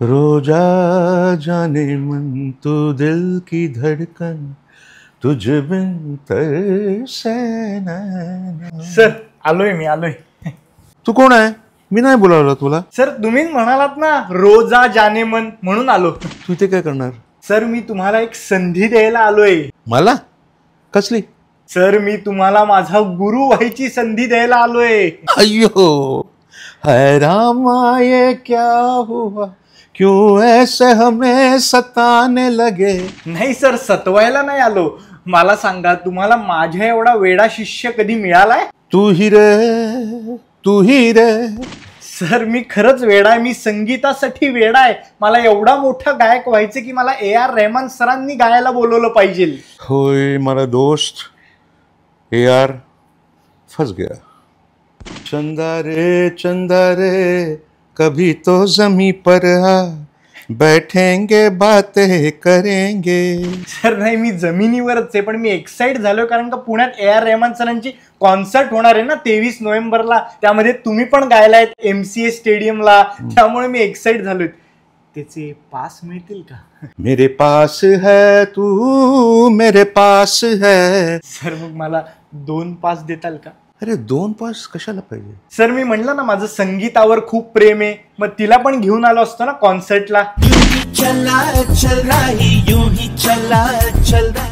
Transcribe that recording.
रोजा जाने मन तू दिल की धड़कन तुझ बिन तरसे नैना। सर आलोय मी आलोय. तू कोण आहे? मी नाही बोलावलं तुला. सर तुम्ही म्हणालात ना रोजा जाने मन म्हणून आलो. तू इथे काय करणार? सर मी तुम्हाला एक संधी द्यायला आलोय. मला? कसली? सर मी तुम्हाला माझा गुरु व्हायची संधी द्यायला आलोय. अय्यो है रामा ये क्या हुआ, क्यों ऐसे हमें सताने लगे. नाही सर सतवायला नाही आलो. मला सांगा तुम्हाला माझ्या एवढा वेडा शिष्य कधी मिळालाय? तू ही रे तू ही रे. सर मी खरंच वेडा आहे. मी संगीतासाठी वेडा आहे. मला एवढा मोठा गायक व्हायचं की मला AR रहमान सरांनी गायला बोलवलं पाहिजे. होय मेरा दोस्त AR फंस गया. चंदा रे कभी तो जमी पर आ, बैठेंगे बातें करेंगे. सर नाही मी जमिनीवरच आहे पण मी एक्साइट झालोय कारण का पुण्यात AR रहमान सरांची कॉन्सर्ट होणार आहे ना 23 नोव्हेंबरला. त्यामध्ये तुम्ही पण गायलायत MCA स्टेडियमला. त्यामुळे मी एक्साइट झालोय. त्याचे पास मिळतील का? मेरे पास है तू मेरे पास है. सर मग मला 2 पास देताल का? अरे 2 पास कशाला पाहिजे? सर मी म्हणलं ना माझं संगीतावर खूप प्रेम आहे. मग तिला पण घेऊन आलो असतो ना कॉन्सर्टला. चला चल रही यूं ही चला चल रही.